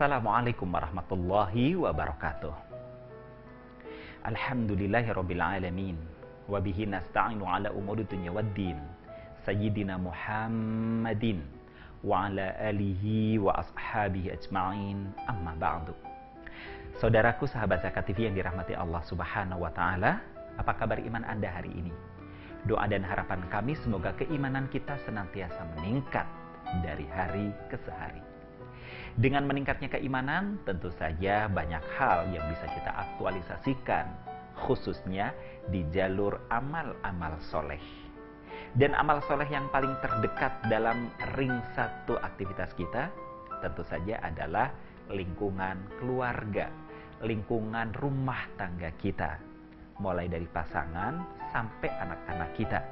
Assalamualaikum warahmatullahi wabarakatuh. Alhamdulillahirabbil alamin wa bihi nasta'inu ala umuri dunya waddin. Sayyidina Muhammadin wa ala alihi wa ashabihi ajma'in. Amma ba'du. Saudaraku sahabat Zakat TV yang dirahmati Allah Subhanahu wa taala, apa kabar iman Anda hari ini? Doa dan harapan kami semoga keimanan kita senantiasa meningkat dari hari ke hari. Dengan meningkatnya keimanan, tentu saja banyak hal yang bisa kita aktualisasikan, khususnya di jalur amal-amal soleh. Dan amal soleh yang paling terdekat dalam ring satu aktivitas kita, tentu saja adalah lingkungan keluarga, lingkungan rumah tangga kita, mulai dari pasangan sampai anak-anak kita.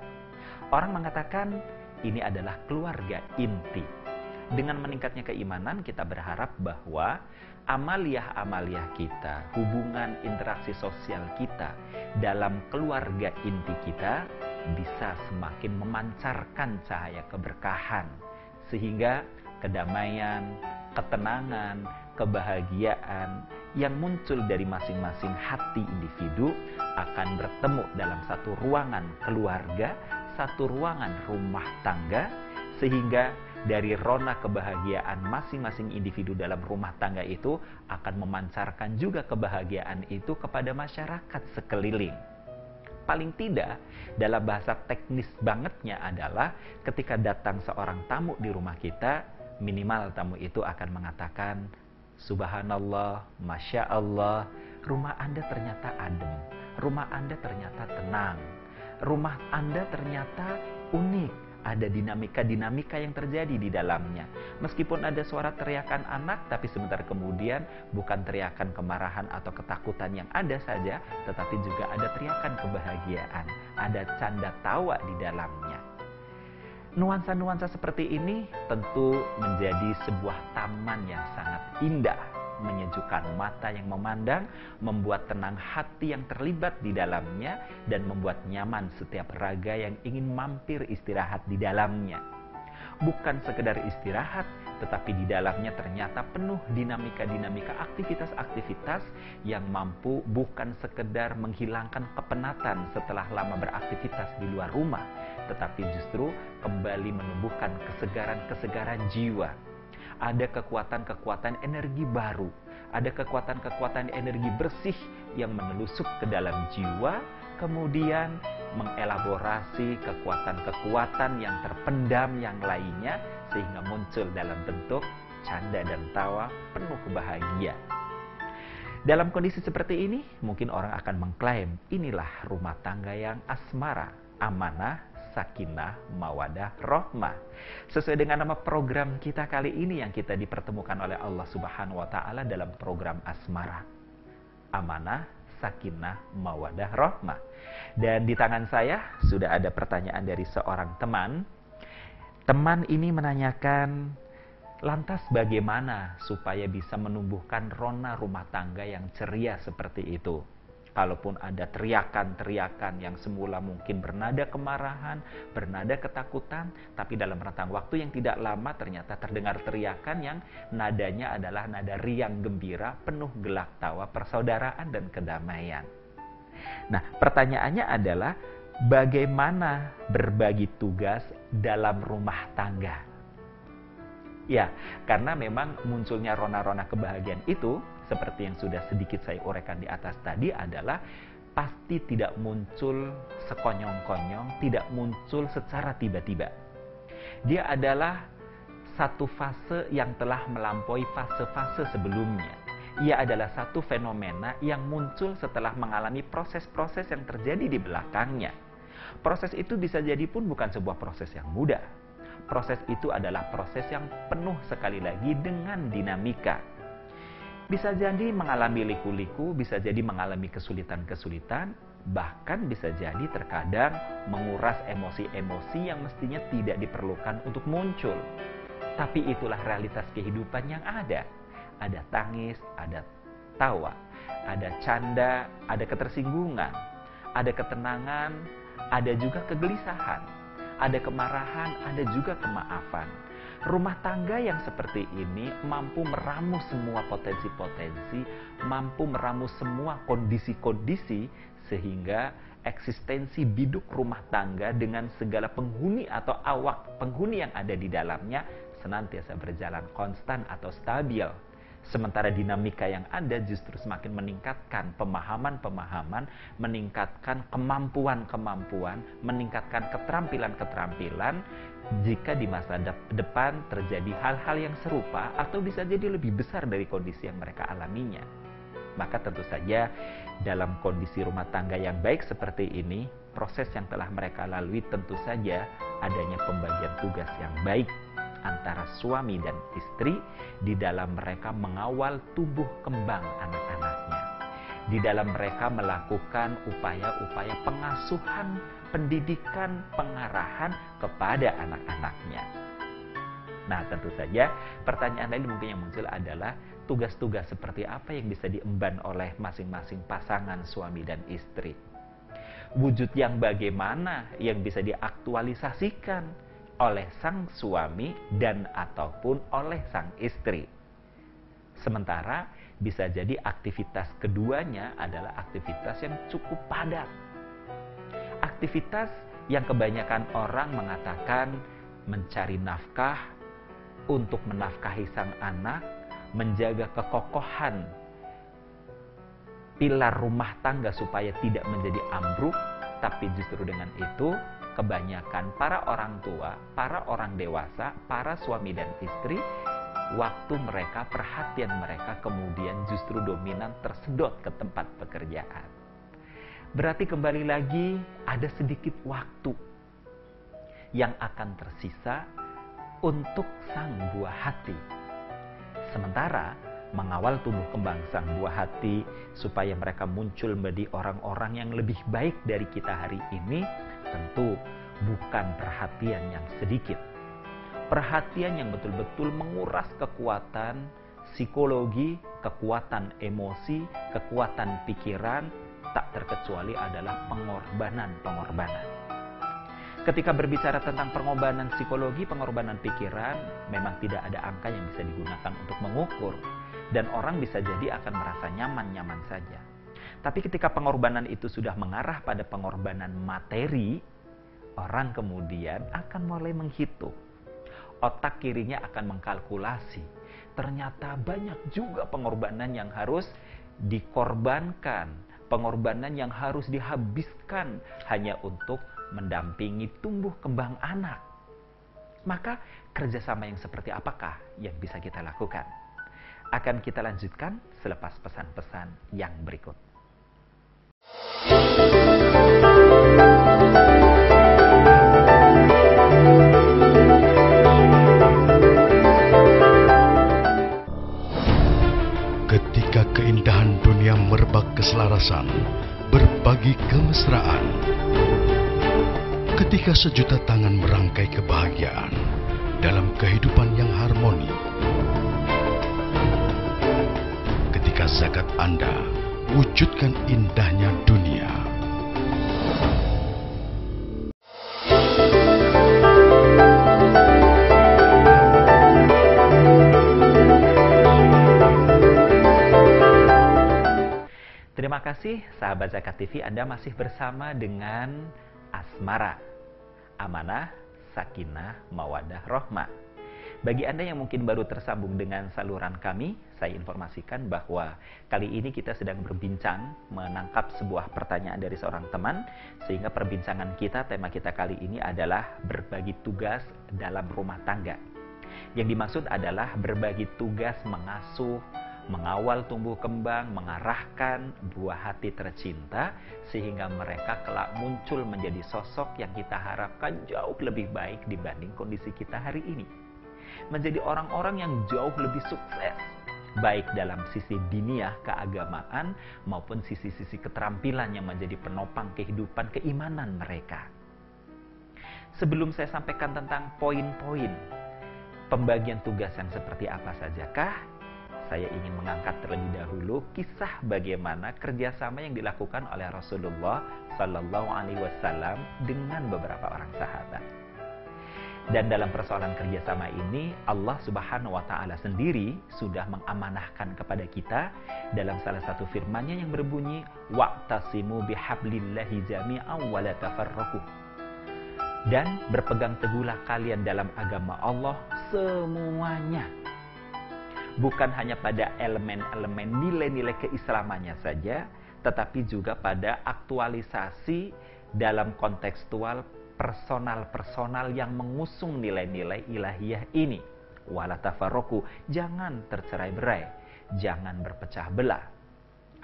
Orang mengatakan ini adalah keluarga inti. Dengan meningkatnya keimanan, kita berharap bahwa amaliyah-amaliyah kita, hubungan interaksi sosial kita dalam keluarga inti kita bisa semakin memancarkan cahaya keberkahan, sehingga kedamaian, ketenangan, kebahagiaan yang muncul dari masing-masing hati individu akan bertemu dalam satu ruangan keluarga, satu ruangan rumah tangga, sehingga dari rona kebahagiaan masing-masing individu dalam rumah tangga itu akan memancarkan juga kebahagiaan itu kepada masyarakat sekeliling. Paling tidak, dalam bahasa teknis bangetnya adalah ketika datang seorang tamu di rumah kita, minimal tamu itu akan mengatakan, Subhanallah, Masya Allah, rumah Anda ternyata adem, rumah Anda ternyata tenang, rumah Anda ternyata unik. Ada dinamika-dinamika yang terjadi di dalamnya. Meskipun ada suara teriakan anak, tapi sebentar kemudian bukan teriakan kemarahan atau ketakutan yang ada saja, tetapi juga ada teriakan kebahagiaan. Ada canda tawa di dalamnya. Nuansa-nuansa seperti ini tentu menjadi sebuah taman yang sangat indah, menyejukkan mata yang memandang, membuat tenang hati yang terlibat di dalamnya, dan membuat nyaman setiap raga yang ingin mampir istirahat di dalamnya. Bukan sekedar istirahat, tetapi di dalamnya ternyata penuh dinamika-dinamika aktivitas-aktivitas yang mampu bukan sekedar menghilangkan kepenatan setelah lama beraktivitas di luar rumah, tetapi justru kembali menumbuhkan kesegaran-kesegaran jiwa. Ada kekuatan-kekuatan energi baru, ada kekuatan-kekuatan energi bersih yang menelusup ke dalam jiwa, kemudian mengelaborasi kekuatan-kekuatan yang terpendam yang lainnya, sehingga muncul dalam bentuk canda dan tawa penuh kebahagiaan. Dalam kondisi seperti ini, mungkin orang akan mengklaim, inilah rumah tangga yang asmara, amanah, sakinah, mawadah, rohmah. Sesuai dengan nama program kita kali ini yang kita dipertemukan oleh Allah Subhanahu wa taala dalam program Asmara. Amanah, sakinah, mawadah, rohmah. Dan di tangan saya sudah ada pertanyaan dari seorang teman. Teman ini menanyakan, lantas bagaimana supaya bisa menumbuhkan rona rumah tangga yang ceria seperti itu? Kalaupun ada teriakan-teriakan yang semula mungkin bernada kemarahan, bernada ketakutan, tapi dalam rentang waktu yang tidak lama ternyata terdengar teriakan yang nadanya adalah nada riang gembira, penuh gelak tawa, persaudaraan dan kedamaian. Nah, pertanyaannya adalah bagaimana berbagi tugas dalam rumah tangga? Ya, karena memang munculnya rona-rona kebahagiaan itu, seperti yang sudah sedikit saya uraikan di atas tadi, adalah pasti tidak muncul sekonyong-konyong, tidak muncul secara tiba-tiba. Dia adalah satu fase yang telah melampaui fase-fase sebelumnya. Ia adalah satu fenomena yang muncul setelah mengalami proses-proses yang terjadi di belakangnya. Proses itu bisa jadi pun bukan sebuah proses yang mudah. Proses itu adalah proses yang penuh sekali lagi dengan dinamika. Bisa jadi mengalami liku-liku, bisa jadi mengalami kesulitan-kesulitan, bahkan bisa jadi terkadang menguras emosi-emosi yang mestinya tidak diperlukan untuk muncul. Tapi itulah realitas kehidupan yang ada. Ada tangis, ada tawa, ada canda, ada ketersinggungan, ada ketenangan, ada juga kegelisahan, ada kemarahan, ada juga kemaafan. Rumah tangga yang seperti ini mampu meramu semua potensi-potensi, mampu meramu semua kondisi-kondisi, sehingga eksistensi biduk rumah tangga dengan segala penghuni atau awak penghuni yang ada di dalamnya senantiasa berjalan konstan atau stabil. Sementara dinamika yang ada justru semakin meningkatkan pemahaman-pemahaman, meningkatkan kemampuan-kemampuan, meningkatkan keterampilan-keterampilan. Jika di masa depan terjadi hal-hal yang serupa atau bisa jadi lebih besar dari kondisi yang mereka alaminya, maka tentu saja dalam kondisi rumah tangga yang baik seperti ini, proses yang telah mereka lalui tentu saja adanya pembagian tugas yang baik antara suami dan istri di dalam mereka mengawal tumbuh kembang anak-anaknya, di dalam mereka melakukan upaya-upaya pengasuhan, pendidikan, pengarahan kepada anak-anaknya. Nah, tentu saja pertanyaan lain mungkin yang muncul adalah tugas-tugas seperti apa yang bisa diemban oleh masing-masing pasangan suami dan istri. Wujud yang bagaimana yang bisa diaktualisasikan oleh sang suami dan ataupun oleh sang istri. Sementara bisa jadi aktivitas keduanya adalah aktivitas yang cukup padat. Aktivitas yang kebanyakan orang mengatakan mencari nafkah, untuk menafkahi sang anak, menjaga kekokohan pilar rumah tangga supaya tidak menjadi ambruk, tapi justru dengan itu kebanyakan para orang tua, para orang dewasa, para suami dan istri, waktu mereka, perhatian mereka kemudian justru dominan tersedot ke tempat pekerjaan. Berarti kembali lagi ada sedikit waktu yang akan tersisa untuk sang buah hati. Sementara mengawal tumbuh kembang sang buah hati supaya mereka muncul menjadi orang-orang yang lebih baik dari kita hari ini, tentu bukan perhatian yang sedikit. Perhatian yang betul-betul menguras kekuatan psikologi, kekuatan emosi, kekuatan pikiran, tak terkecuali adalah pengorbanan-pengorbanan. Ketika berbicara tentang pengorbanan psikologi, pengorbanan pikiran, memang tidak ada angka yang bisa digunakan untuk mengukur. Dan orang bisa jadi akan merasa nyaman-nyaman saja. Tapi ketika pengorbanan itu sudah mengarah pada pengorbanan materi, orang kemudian akan mulai menghitung. Otak kirinya akan mengkalkulasi. Ternyata banyak juga pengorbanan yang harus dikorbankan. Pengorbanan yang harus dihabiskan hanya untuk mendampingi tumbuh kembang anak. Maka kerjasama yang seperti apakah yang bisa kita lakukan? Akan kita lanjutkan selepas pesan-pesan yang berikut. Ketika keindahan dunia merebak keselarasan, berbagi kemesraan. Ketika sejuta tangan merangkai kebahagiaan dalam kehidupan yang harmoni. Ketika zakat Anda wujudkan indahnya dunia. Terima kasih sahabat Zakat TV, Anda masih bersama dengan Asmara, Amanah, Sakinah, Mawadah, Rohmah. Bagi Anda yang mungkin baru tersambung dengan saluran kami, saya informasikan bahwa kali ini kita sedang berbincang menangkap sebuah pertanyaan dari seorang teman, sehingga perbincangan kita, tema kita kali ini adalah berbagi tugas dalam rumah tangga. Yang dimaksud adalah berbagi tugas mengasuh, mengawal tumbuh kembang, mengarahkan buah hati tercinta, sehingga mereka kelak muncul menjadi sosok yang kita harapkan jauh lebih baik dibanding kondisi kita hari ini. Menjadi orang-orang yang jauh lebih sukses, baik dalam sisi diniyah keagamaan maupun sisi-sisi keterampilan yang menjadi penopang kehidupan keimanan mereka. Sebelum saya sampaikan tentang poin-poin pembagian tugas yang seperti apa sajakah, saya ingin mengangkat terlebih dahulu kisah bagaimana kerjasama yang dilakukan oleh Rasulullah Sallallahu Alaihi Wasallam dengan beberapa orang sahabat. Dan dalam persoalan kerjasama ini, Allah Subhanahu wa Ta'ala sendiri sudah mengamanahkan kepada kita dalam salah satu firman-Nya yang berbunyi, wa'tasimu bihablillahi jami'an wa la tafarraqu. Dan berpegang teguhlah kalian dalam agama Allah semuanya. Bukan hanya pada elemen-elemen nilai-nilai keislamannya saja, tetapi juga pada aktualisasi dalam kontekstual personal-personal yang mengusung nilai-nilai ilahiyah ini. Wala tafarraqu, jangan tercerai-berai, jangan berpecah belah.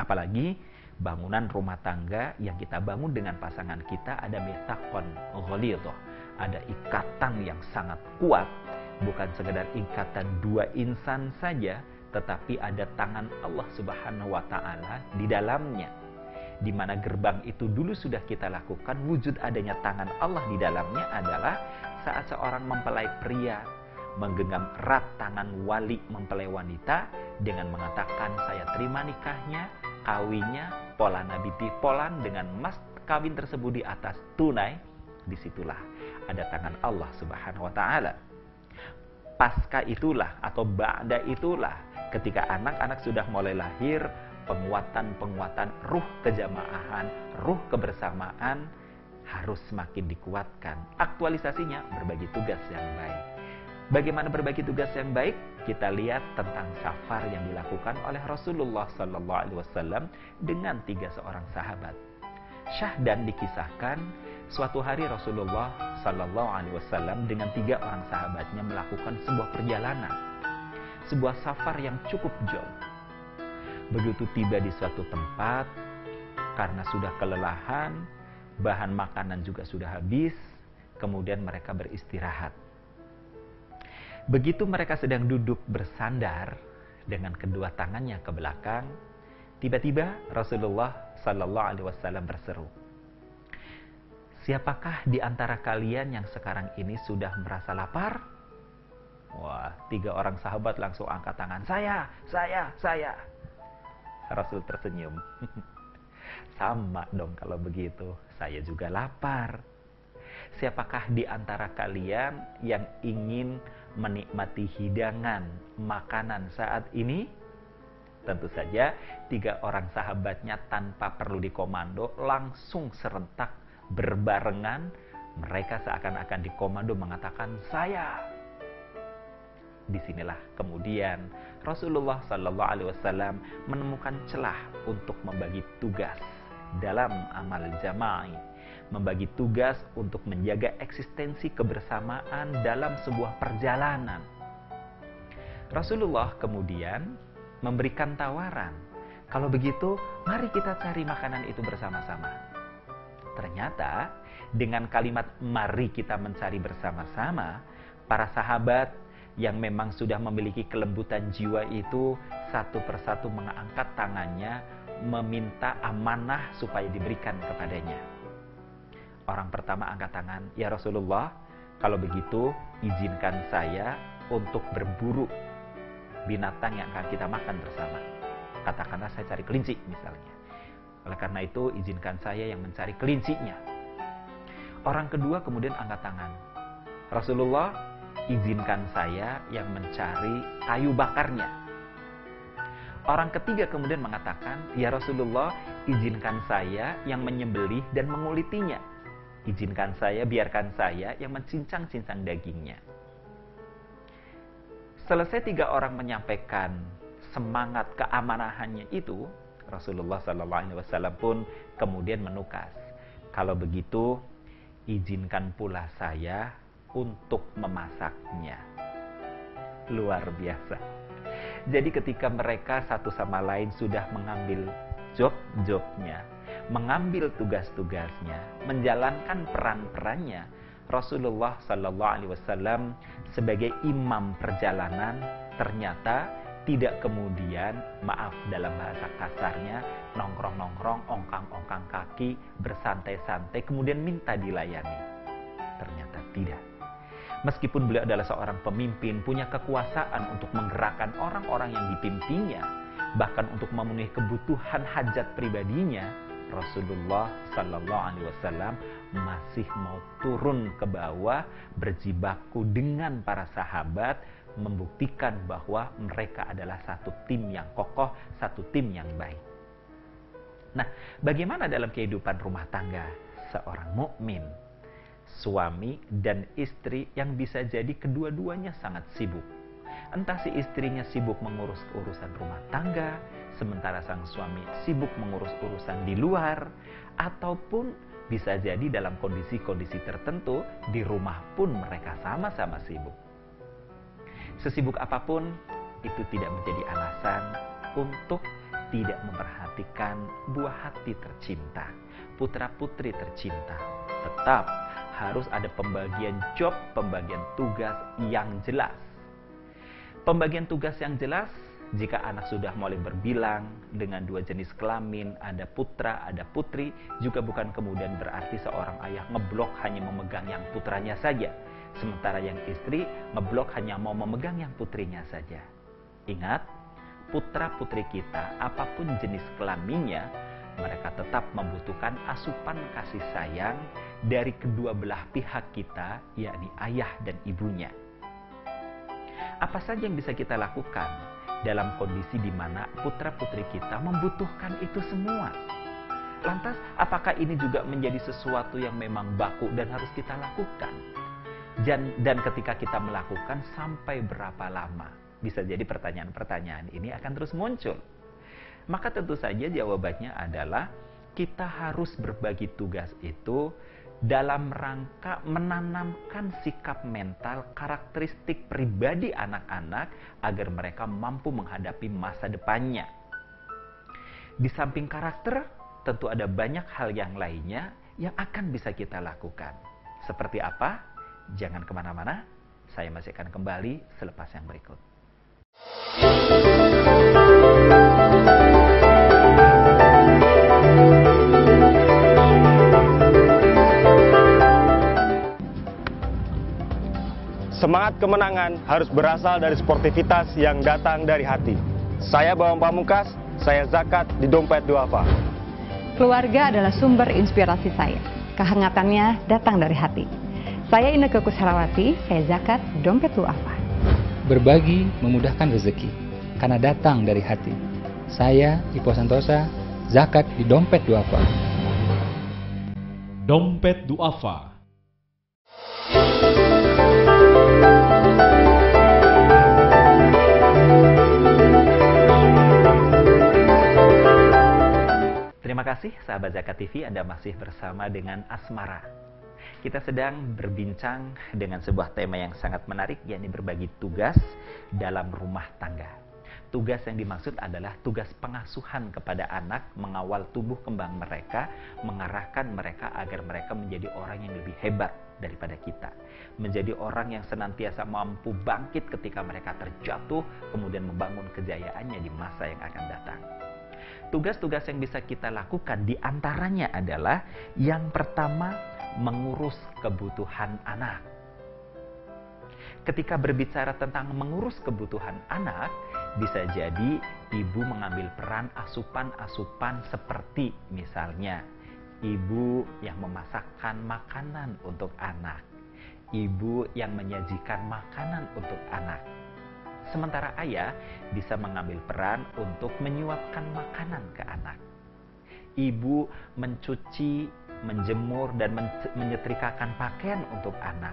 Apalagi bangunan rumah tangga yang kita bangun dengan pasangan kita ada mitsaqon ghalidhah, ada ikatan yang sangat kuat, bukan sekedar ikatan dua insan saja, tetapi ada tangan Allah Subhanahu wa Ta'ala di dalamnya. Di mana gerbang itu dulu sudah kita lakukan, wujud adanya tangan Allah di dalamnya adalah saat seorang mempelai pria menggenggam erat tangan wali mempelai wanita dengan mengatakan, saya terima nikahnya, kawinnya, pola Nabi Polan dengan mas kawin tersebut di atas tunai. Disitulah ada tangan Allah Subhanahu wa Ta'ala. Pasca itulah atau ba'da itulah ketika anak-anak sudah mulai lahir, penguatan ruh kejamaahan, ruh kebersamaan harus semakin dikuatkan. Aktualisasinya berbagi tugas yang baik. Bagaimana berbagi tugas yang baik? Kita lihat tentang safar yang dilakukan oleh Rasulullah SAW dengan 3 seorang sahabat. Syahdan dikisahkan suatu hari Rasulullah SAW dengan 3 orang sahabatnya melakukan sebuah perjalanan, sebuah safar yang cukup jauh. Begitu tiba di suatu tempat, karena sudah kelelahan, bahan makanan juga sudah habis, kemudian mereka beristirahat. Begitu mereka sedang duduk bersandar dengan kedua tangannya ke belakang, tiba-tiba Rasulullah SAW berseru, siapakah di antara kalian yang sekarang ini sudah merasa lapar? Wah, 3 orang sahabat langsung angkat tangan, saya. Rasul tersenyum. Sama dong kalau begitu, saya juga lapar. Siapakah di antara kalian yang ingin menikmati hidangan makanan saat ini? Tentu saja 3 orang sahabatnya tanpa perlu dikomando langsung serentak berbarengan. Mereka seakan-akan dikomando mengatakan saya. Disinilah kemudian Rasulullah SAW menemukan celah untuk membagi tugas dalam amal jama'i, membagi tugas untuk menjaga eksistensi kebersamaan dalam sebuah perjalanan. Rasulullah kemudian memberikan tawaran, kalau begitu mari kita cari makanan itu bersama-sama. Ternyata dengan kalimat mari kita mencari bersama-sama, para sahabat yang memang sudah memiliki kelembutan jiwa itu satu persatu mengangkat tangannya meminta amanah supaya diberikan kepadanya. Orang pertama angkat tangan, ya Rasulullah, kalau begitu izinkan saya untuk berburu binatang yang akan kita makan bersama. Katakanlah saya cari kelinci misalnya. Oleh karena itu izinkan saya yang mencari kelincinya. Orang kedua kemudian angkat tangan, Rasulullah, izinkan saya yang mencari kayu bakarnya. Orang ketiga kemudian mengatakan, ya Rasulullah, izinkan saya yang menyembelih dan mengulitinya. Izinkan saya, biarkan saya yang mencincang-cincang dagingnya. Selesai 3 orang menyampaikan semangat keamanahannya itu, Rasulullah SAW pun kemudian menukas, kalau begitu izinkan pula saya untuk memasaknya. Luar biasa. Jadi ketika mereka satu sama lain sudah mengambil job-jobnya, mengambil tugas-tugasnya, menjalankan peran-perannya, Rasulullah SAW sebagai imam perjalanan ternyata tidak kemudian, maaf dalam bahasa kasarnya, nongkrong-nongkrong, ongkang-ongkang kaki, bersantai-santai, kemudian minta dilayani. Ternyata tidak. Meskipun beliau adalah seorang pemimpin, punya kekuasaan untuk menggerakkan orang-orang yang dipimpinnya, bahkan untuk memenuhi kebutuhan hajat pribadinya, Rasulullah Sallallahu Alaihi Wasallam masih mau turun ke bawah berjibaku dengan para sahabat, membuktikan bahwa mereka adalah satu tim yang kokoh, satu tim yang baik. Nah, bagaimana dalam kehidupan rumah tangga seorang mukmin? Suami dan istri yang bisa jadi kedua-duanya sangat sibuk. Entah si istrinya sibuk mengurus urusan rumah tangga, sementara sang suami sibuk mengurus urusan di luar, ataupun bisa jadi dalam kondisi-kondisi tertentu di rumah pun mereka sama-sama sibuk. Sesibuk apapun, itu tidak menjadi alasan untuk tidak memperhatikan buah hati tercinta, putra-putri tercinta. Tetap harus ada pembagian job, pembagian tugas yang jelas. Pembagian tugas yang jelas, jika anak sudah mulai berbilang dengan dua jenis kelamin, ada putra, ada putri, juga bukan kemudian berarti seorang ayah ngeblok hanya memegang yang putranya saja, sementara yang istri ngeblok hanya mau memegang yang putrinya saja. Ingat, putra-putri kita, apapun jenis kelaminnya, mereka tetap membutuhkan asupan kasih sayang dari kedua belah pihak kita, yakni ayah dan ibunya. Apa saja yang bisa kita lakukan dalam kondisi di mana putra-putri kita membutuhkan itu semua? Lantas, apakah ini juga menjadi sesuatu yang memang baku dan harus kita lakukan? Dan ketika kita melakukan, sampai berapa lama? Bisa jadi pertanyaan-pertanyaan ini akan terus muncul. Maka tentu saja jawabannya adalah kita harus berbagi tugas itu dalam rangka menanamkan sikap mental, karakteristik pribadi anak-anak agar mereka mampu menghadapi masa depannya. Di samping karakter, tentu ada banyak hal yang lainnya yang akan bisa kita lakukan. Seperti apa? Jangan kemana-mana, saya masih akan kembali selepas yang berikut. Semangat kemenangan harus berasal dari sportivitas yang datang dari hati. Saya Bambang Pamungkas, saya zakat di Dompet Duafa. Keluarga adalah sumber inspirasi saya. Kehangatannya datang dari hati. Saya Inneke Kusharawati, saya zakat di Dompet Duafa. Berbagi memudahkan rezeki, karena datang dari hati. Saya Ipo Santosa, zakat di Dompet Duafa. Dompet Duafa. Terima kasih sahabat Zakat TV, Anda masih bersama dengan Asmara. Kita sedang berbincang dengan sebuah tema yang sangat menarik, yakni berbagi tugas dalam rumah tangga. Tugas yang dimaksud adalah tugas pengasuhan kepada anak, mengawal tumbuh kembang mereka, mengarahkan mereka agar mereka menjadi orang yang lebih hebat daripada kita. Menjadi orang yang senantiasa mampu bangkit ketika mereka terjatuh, kemudian membangun kejayaannya di masa yang akan datang. Tugas-tugas yang bisa kita lakukan diantaranya adalah yang pertama, mengurus kebutuhan anak. Ketika berbicara tentang mengurus kebutuhan anak, bisa jadi ibu mengambil peran asupan-asupan seperti misalnya ibu yang memasakkan makanan untuk anak, ibu yang menyajikan makanan untuk anak. Sementara ayah bisa mengambil peran untuk menyuapkan makanan ke anak. Ibu mencuci, menjemur, dan menyetrikakan pakaian untuk anak.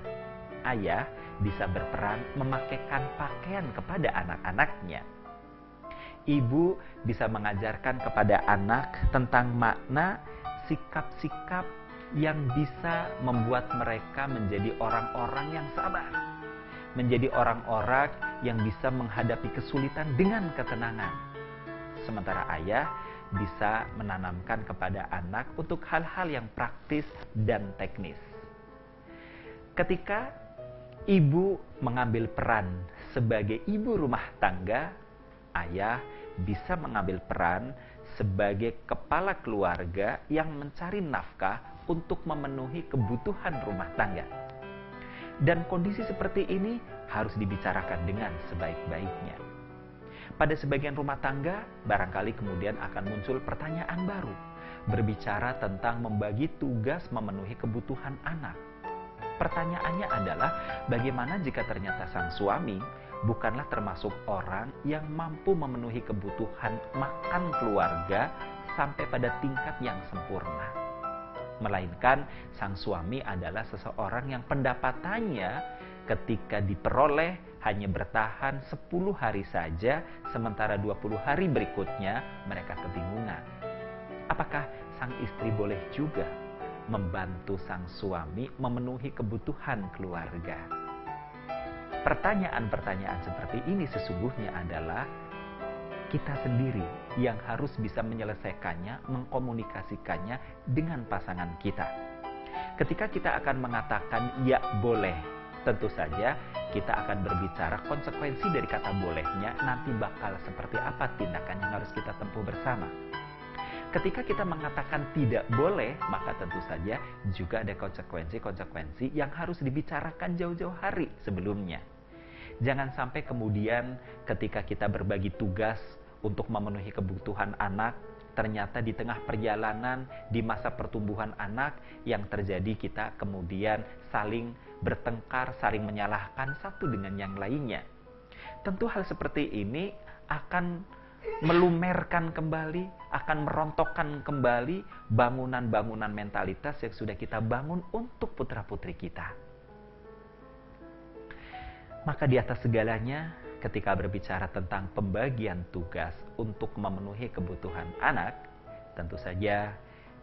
Ayah bisa berperan memakaikan pakaian kepada anak-anaknya. Ibu bisa mengajarkan kepada anak tentang makna sikap-sikap yang bisa membuat mereka menjadi orang-orang yang sabar. Menjadi orang-orang yang bisa menghadapi kesulitan dengan ketenangan. Sementara ayah bisa menanamkan kepada anak untuk hal-hal yang praktis dan teknis. Ketika ibu mengambil peran sebagai ibu rumah tangga, ayah bisa mengambil peran sebagai kepala keluarga yang mencari nafkah untuk memenuhi kebutuhan rumah tangga. Dan kondisi seperti ini harus dibicarakan dengan sebaik-baiknya. Pada sebagian rumah tangga, barangkali kemudian akan muncul pertanyaan baru. berbicara tentang membagi tugas memenuhi kebutuhan anak. Pertanyaannya adalah, bagaimana jika ternyata sang suami bukanlah termasuk orang yang mampu memenuhi kebutuhan makan keluarga sampai pada tingkat yang sempurna, melainkan sang suami adalah seseorang yang pendapatannya ketika diperoleh hanya bertahan 10 hari saja, sementara 20 hari berikutnya mereka kebingungan. Apakah sang istri boleh juga membantu sang suami memenuhi kebutuhan keluarga? Pertanyaan-pertanyaan seperti ini sesungguhnya adalah kita sendiri yang harus bisa menyelesaikannya, mengkomunikasikannya dengan pasangan kita. Ketika kita akan mengatakan ya boleh, tentu saja kita akan berbicara konsekuensi dari kata bolehnya, nanti bakal seperti apa tindakan yang harus kita tempuh bersama. Ketika kita mengatakan tidak boleh, maka tentu saja juga ada konsekuensi-konsekuensi yang harus dibicarakan jauh-jauh hari sebelumnya. Jangan sampai kemudian ketika kita berbagi tugas untuk memenuhi kebutuhan anak, ternyata di tengah perjalanan, di masa pertumbuhan anak, yang terjadi kita kemudian saling bertengkar, saling menyalahkan satu dengan yang lainnya. Tentu hal seperti ini akan melumerkan kembali, akan merontokkan kembali bangunan-bangunan mentalitas yang sudah kita bangun untuk putra-putri kita. Maka di atas segalanya, ketika berbicara tentang pembagian tugas untuk memenuhi kebutuhan anak, tentu saja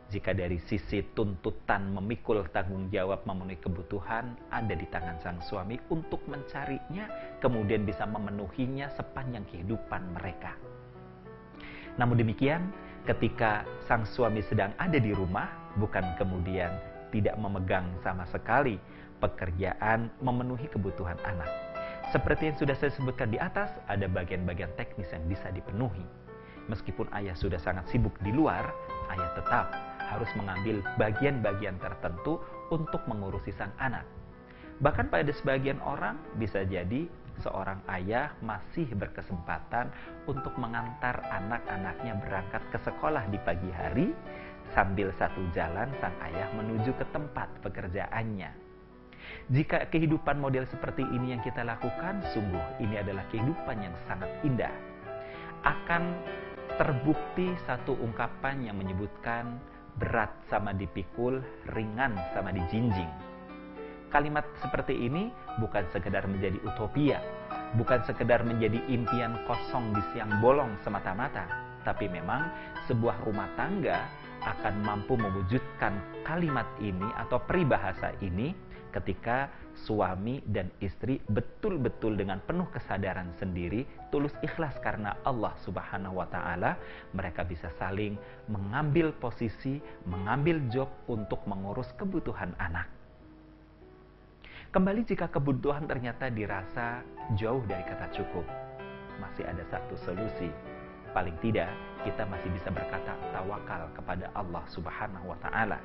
jika dari sisi tuntutan memikul tanggung jawab memenuhi kebutuhan ada di tangan sang suami untuk mencarinya, kemudian bisa memenuhinya sepanjang kehidupan mereka. Namun demikian, ketika sang suami sedang ada di rumah, bukan kemudian tidak memegang sama sekali pekerjaan memenuhi kebutuhan anak. Seperti yang sudah saya sebutkan di atas, ada bagian-bagian teknis yang bisa dipenuhi. Meskipun ayah sudah sangat sibuk di luar, ayah tetap harus mengambil bagian-bagian tertentu untuk mengurusi sang anak. Bahkan pada sebagian orang bisa jadi seorang ayah masih berkesempatan untuk mengantar anak-anaknya berangkat ke sekolah di pagi hari, sambil satu jalan sang ayah menuju ke tempat pekerjaannya. Jika kehidupan model seperti ini yang kita lakukan, sungguh ini adalah kehidupan yang sangat indah. Akan terbukti satu ungkapan yang menyebutkan berat sama dipikul, ringan sama dijinjing. Kalimat seperti ini bukan sekedar menjadi utopia, bukan sekedar menjadi impian kosong di siang bolong semata-mata, tapi memang sebuah rumah tangga akan mampu mewujudkan kalimat ini atau peribahasa ini ketika suami dan istri betul-betul dengan penuh kesadaran sendiri, tulus ikhlas karena Allah Subhanahu wa Ta'ala, mereka bisa saling mengambil posisi, mengambil job untuk mengurus kebutuhan anak. Kembali jika kebutuhan ternyata dirasa jauh dari kata cukup, masih ada satu solusi. Paling tidak, kita masih bisa berkata tawakal kepada Allah Subhanahu wa Ta'ala.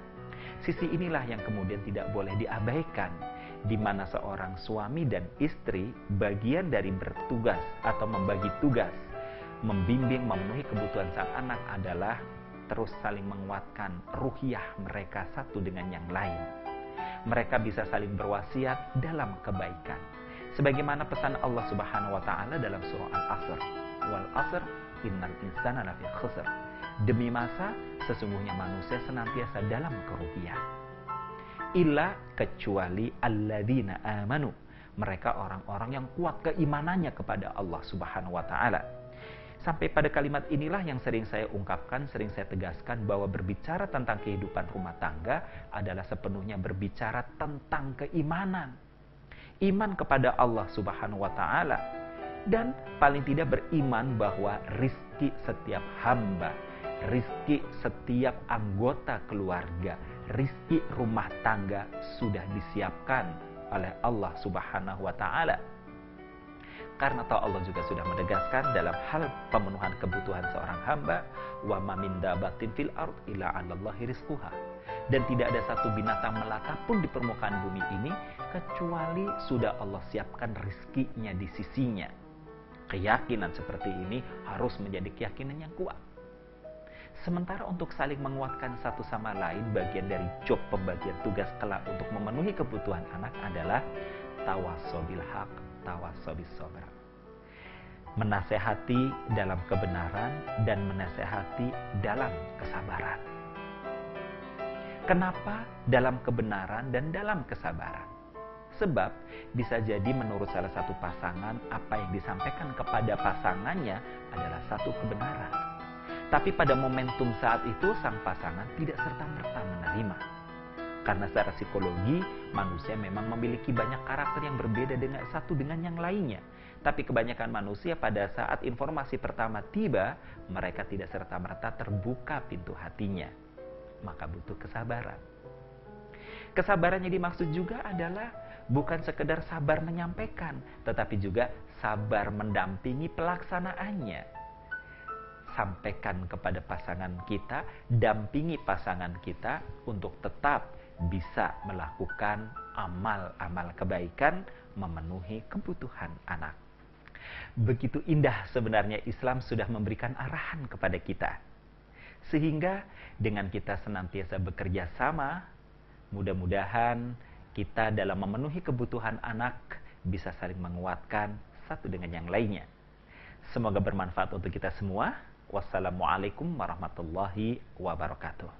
Sisi inilah yang kemudian tidak boleh diabaikan, di mana seorang suami dan istri bagian dari bertugas atau membagi tugas, membimbing memenuhi kebutuhan sang anak adalah terus saling menguatkan ruhiyah mereka satu dengan yang lain. Mereka bisa saling berwasiat dalam kebaikan. Sebagaimana pesan Allah Subhanahu wa Ta'ala dalam surah Al-Asr, wal asr innal insana lafi khusr. Demi masa, sesungguhnya manusia senantiasa dalam kerugian. Illa kecuali alladzina amanu. Mereka orang-orang yang kuat keimanannya kepada Allah Subhanahu wa Ta'ala. Sampai pada kalimat inilah yang sering saya ungkapkan, sering saya tegaskan bahwa berbicara tentang kehidupan rumah tangga adalah sepenuhnya berbicara tentang keimanan. Iman kepada Allah Subhanahu wa Ta'ala. Dan paling tidak beriman bahwa rizki setiap hamba, rizki setiap anggota keluarga, rizki rumah tangga sudah disiapkan oleh Allah Subhanahu wa Ta'ala. Karena tahu Allah juga sudah menegaskan dalam hal pemenuhan kebutuhan seorang hamba, wa ma min dabatin fil ard illa 'alallahi rizquha. Dan tidak ada satu binatang melata pun di permukaan bumi ini kecuali sudah Allah siapkan rizkinya di sisinya. Keyakinan seperti ini harus menjadi keyakinan yang kuat. Sementara untuk saling menguatkan satu sama lain, bagian dari job pembagian tugas kelak untuk memenuhi kebutuhan anak adalah tawasau bil haq, tawasau bis sabr. Menasehati dalam kebenaran dan menasehati dalam kesabaran. Kenapa dalam kebenaran dan dalam kesabaran? Sebab bisa jadi menurut salah satu pasangan apa yang disampaikan kepada pasangannya adalah satu kebenaran. Tapi pada momentum saat itu sang pasangan tidak serta-merta menerima. Karena secara psikologi manusia memang memiliki banyak karakter yang berbeda dengan satu dengan yang lainnya. Tapi kebanyakan manusia pada saat informasi pertama tiba, mereka tidak serta-merta terbuka pintu hatinya. Maka butuh kesabaran. Kesabaran yang dimaksud juga adalah bukan sekedar sabar menyampaikan, tetapi juga sabar mendampingi pelaksanaannya. Sampaikan kepada pasangan kita, dampingi pasangan kita untuk tetap bisa melakukan amal-amal kebaikan memenuhi kebutuhan anak. Begitu indah sebenarnya Islam sudah memberikan arahan kepada kita. Sehingga dengan kita senantiasa bekerja sama, mudah-mudahan kita dalam memenuhi kebutuhan anak bisa saling menguatkan satu dengan yang lainnya. Semoga bermanfaat untuk kita semua. Wassalamualaikum warahmatullahi wabarakatuh.